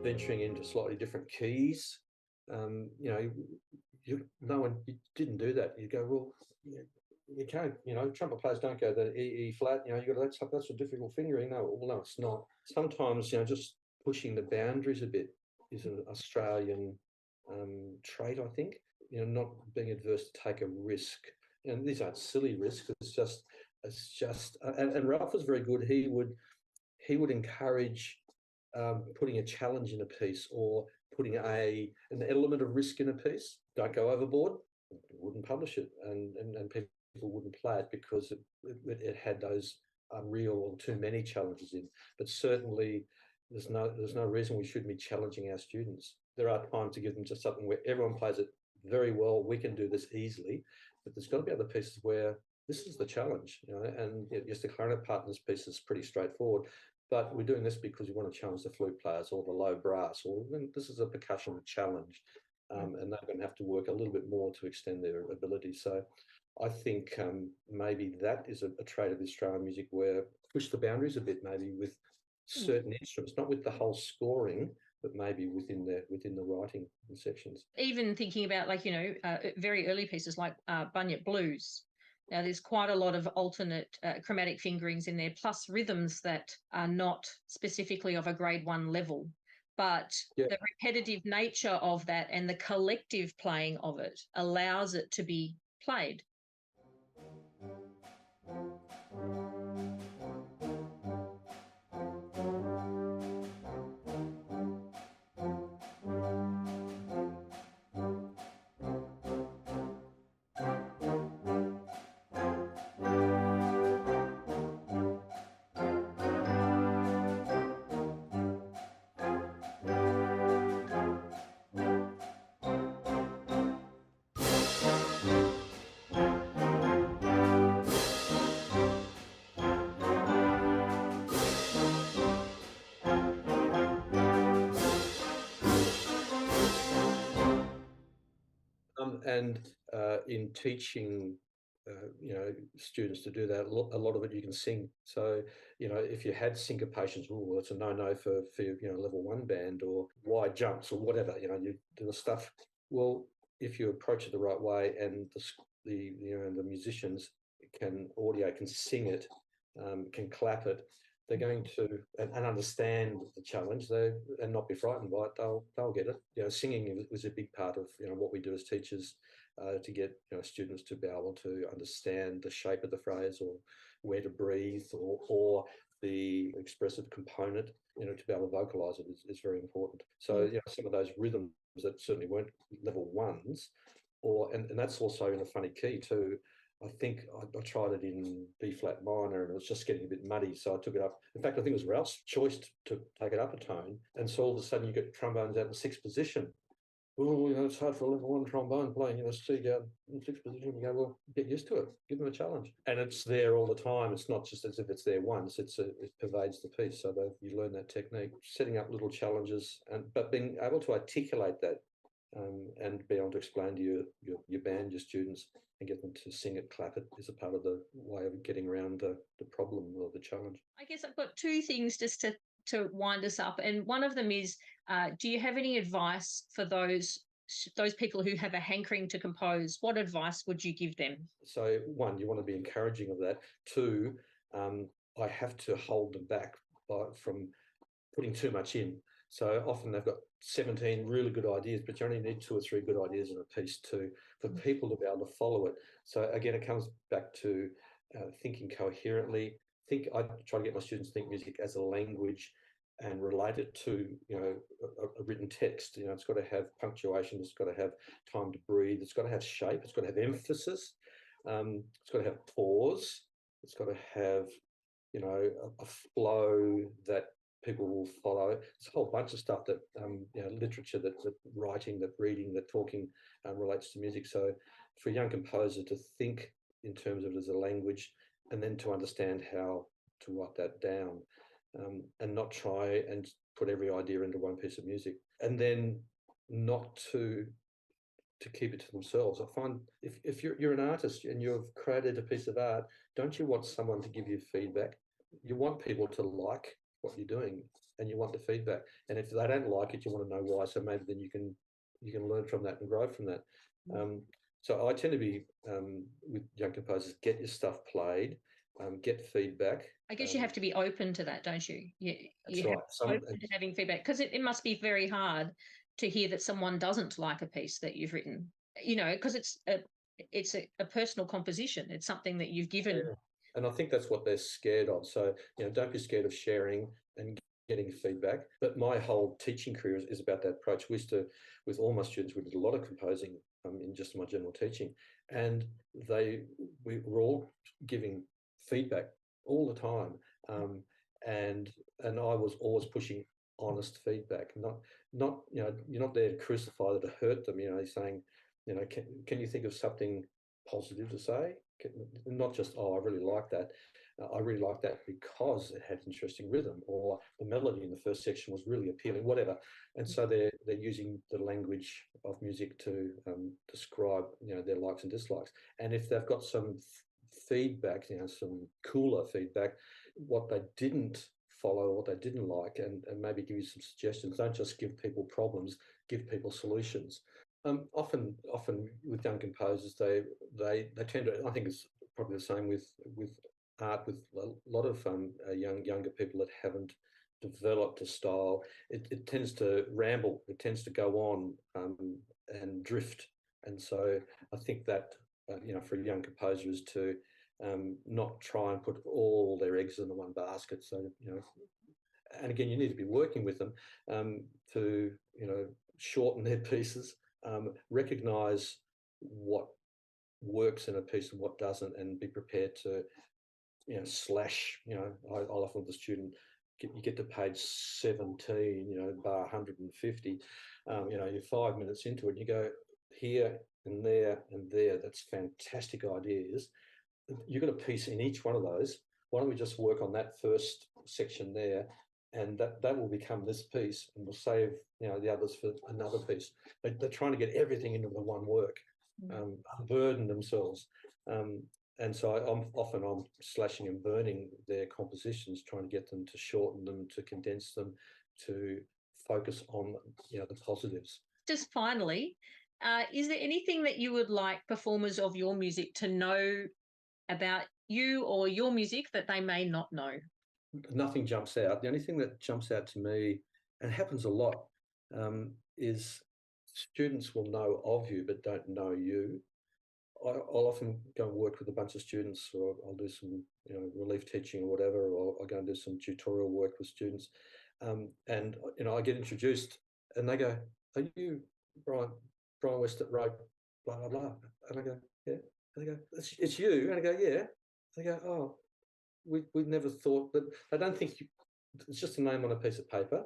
Venturing into slightly different keys. You didn't do that. You go, well, you can't, trumpet players don't go the E flat, you got that's a difficult fingering. No, well, no, it's not. Sometimes, just pushing the boundaries a bit is an Australian trait, I think. Not being adverse to take a risk. And these aren't silly risks. It's just, and Ralph was very good. He would encourage putting a challenge in a piece, or putting an element of risk in a piece. Don't go overboard. Wouldn't publish it, and people wouldn't play it because it had those unreal or too many challenges in. But certainly, there's no reason we shouldn't be challenging our students. There are times to give them just something where everyone plays it very well. We can do this easily, but there's got to be other pieces where this is the challenge. And yes, the clarinet part in this piece is pretty straightforward. But we're doing this because we want to challenge the flute players or the low brass, or this is a percussion challenge, and they're going to have to work a little bit more to extend their ability. So I think maybe that is a trait of Australian music, where push the boundaries a bit, maybe with certain instruments, not with the whole scoring, but maybe within the writing sections. Even thinking about very early pieces like Bunyip Blues. Now, there's quite a lot of alternate chromatic fingerings in there, plus rhythms that are not specifically of a grade 1 level. But the repetitive nature of that and the collective playing of it allows it to be played. And in teaching students to do that. A lot of it you can sing. So, if you had syncopations, well, it's a no-no for level 1 band, or wide jumps or whatever, you do the stuff. Well, if you approach it the right way, and the musicians can sing it, can clap it, they're going to and understand the challenge and not be frightened by it. They'll get it. Singing was a big part of what we do as teachers, to get students to be able to understand the shape of the phrase, or where to breathe, or the expressive component. To be able to vocalize it is very important. So some of those rhythms that certainly weren't level 1s, and that's also in a funny key too. I think I tried it in B flat minor, and it was just getting a bit muddy, so I took it up. In fact, I think it was Ralph's choice to take it up a tone, and so all of a sudden you get trombones out in 6th position. Well, it's hard for a level 1 trombone playing C down in 6th position. You go, well, get used to it. Give them a challenge, and it's there all the time. It's not just as if it's there once. It pervades the piece, so that you learn that technique, setting up little challenges, but being able to articulate that. And be able to explain to your band, your students, and get them to sing it, clap it, is a part of the way of getting around the problem or the challenge. I guess I've got 2 things just to wind us up, and one of them is, do you have any advice for those people who have a hankering to compose? What advice would you give them? So 1, you want to be encouraging of that. 2, I have to hold them back from putting too much in. So often they've got 17 really good ideas, but you only need 2 or 3 good ideas in a piece for people to be able to follow it. So again, it comes back to thinking coherently. I try to get my students to think music as a language and relate it to a written text. It's got to have punctuation, it's got to have time to breathe, it's got to have shape, it's got to have emphasis, it's got to have pause, it's got to have a flow that people will follow. It's a whole bunch of stuff that literature, that writing, that reading, that talking relates to music. So for a young composer to think in terms of it as a language, and then to understand how to write that down, and not try and put every idea into one piece of music, and then not to keep it to themselves. I find if you're an artist and you've created a piece of art, don't you want someone to give you feedback? You want people to like what you're doing, and you want the feedback. And if they don't like it, you want to know why. So maybe then you can learn from that and grow from that. So I tend to be with young composers, get your stuff played, get feedback. I guess you have to be open to that, don't you? You That's have right. to be open to having feedback, because it must be very hard to hear that someone doesn't like a piece that you've written. Because it's a personal composition. It's something that you've given. Yeah. And I think that's what they're scared of. So, don't be scared of sharing and getting feedback. But my whole teaching career is about that approach. We used to, with all my students, we did a lot of composing in just my general teaching. And we were all giving feedback all the time. And I was always pushing honest feedback, not you're not there to crucify them, to hurt them. Saying, can you think of something positive to say? Not just, oh, I really like that. I really like that because it had interesting rhythm, or the melody in the first section was really appealing, whatever. And so they're using the language of music to describe their likes and dislikes. And if they've got some feedback, some cooler feedback, what they didn't follow, what they didn't like, and maybe give you some suggestions. Don't just give people problems, give people solutions. Often with young composers, they tend to. I think it's probably the same with art, with a lot of younger people that haven't developed a style. It tends to ramble. It tends to go on and drift. And so I think that for a young composer is to not try and put all their eggs in the one basket. So and again, you need to be working with them to shorten their pieces. Recognize what works in a piece and what doesn't, and be prepared to slash. I'll often with the student, you get to page 17, bar 150, you're 5 minutes into it, and you go here and there and there. That's fantastic ideas. You've got a piece in each one of those. Why don't we just work on that first section there, and that will become this piece, and we'll save the others for another piece. They're trying to get everything into the one work, unburden themselves. And so I'm slashing and burning their compositions, trying to get them to shorten them, to condense them, to focus on the positives. Just finally, is there anything that you would like performers of your music to know about you or your music that they may not know? Nothing jumps out. The only thing that jumps out to me, and happens a lot, is students will know of you but don't know you. I'll often go and work with a bunch of students, or I'll do some relief teaching or whatever, or I'll go and do some tutorial work with students, and I get introduced and they go, "Are you Brian West that wrote blah blah blah?" And I go, "Yeah." And they go, "It's you." And I go, "Yeah." They go, "Oh, we never thought that." They don't think it's just a name on a piece of paper,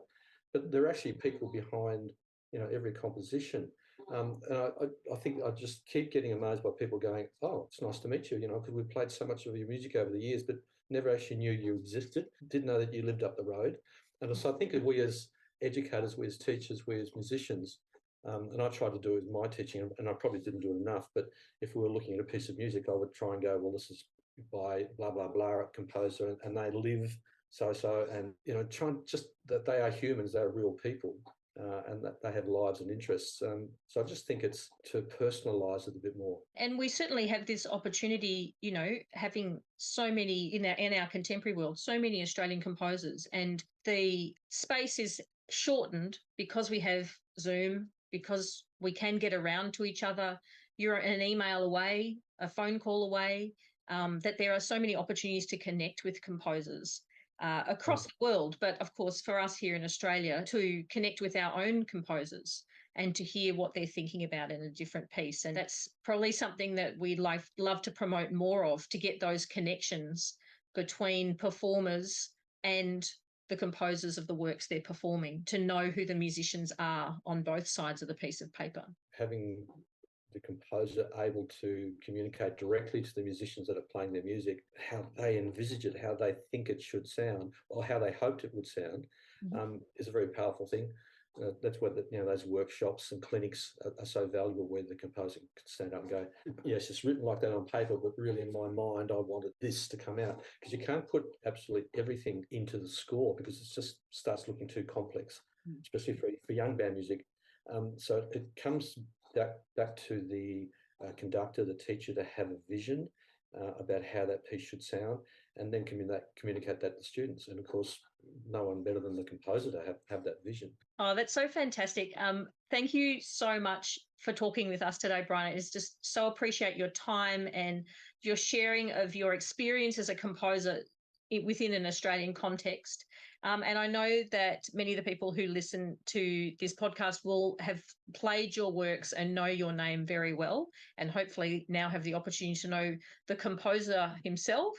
but there are actually people behind every composition. And I think I just keep getting amazed by people going, "Oh, it's nice to meet you," because we played so much of your music over the years, but never actually knew you existed, didn't know that you lived up the road. And so I think that we as educators, we as teachers, we as musicians, and I tried to do it with my teaching, and I probably didn't do it enough, but if we were looking at a piece of music, I would try and go, "Well, this is by blah, blah, blah composer, and they live so, and, try and just that they are humans, they're real people. And that they have lives and interests. So I just think it's to personalise it a bit more. And we certainly have this opportunity, having so many in our contemporary world, so many Australian composers, and the space is shortened because we have Zoom, because we can get around to each other. You're an email away, a phone call away, that there are so many opportunities to connect with composers across the world, but of course for us here in Australia to connect with our own composers and to hear what they're thinking about in a different piece. And that's probably something that we'd love to promote more of, to get those connections between performers and the composers of the works they're performing, to know who the musicians are on both sides of the piece of paper. Having the composer able to communicate directly to the musicians that are playing their music, how they envisage it, how they think it should sound, or how they hoped it would sound, is a very powerful thing. That's where those workshops and clinics are so valuable, where the composer can stand up and go, "Yes, it's written like that on paper, but really in my mind, I wanted this to come out." Because you can't put absolutely everything into the score, because it just starts looking too complex, especially for young band music. So it comes back to the conductor, the teacher, to have a vision about how that piece should sound, and then communicate that to students. And of course, no one better than the composer to have that vision. Oh, that's so fantastic. Thank you so much for talking with us today, Brian. It's just so appreciate your time and your sharing of your experience as a composer within an Australian context. And I know that many of the people who listen to this podcast will have played your works and know your name very well, and hopefully now have the opportunity to know the composer himself.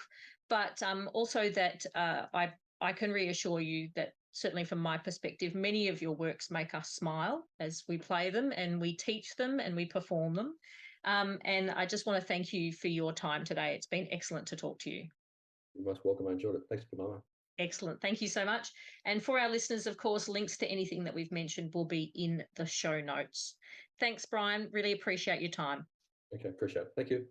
But also that I can reassure you that certainly from my perspective, many of your works make us smile as we play them and we teach them and we perform them. And I just want to thank you for your time today. It's been excellent to talk to you. You're most welcome. I enjoyed it. Thanks, Mama. Excellent. Thank you so much. And for our listeners, of course, links to anything that we've mentioned will be in the show notes. Thanks, Brian. Really appreciate your time. Okay, appreciate it. Thank you.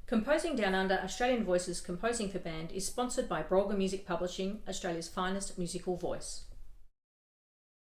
Composing Down Under, Australian Voices Composing for Band is sponsored by Brolga Music Publishing, Australia's finest musical voice.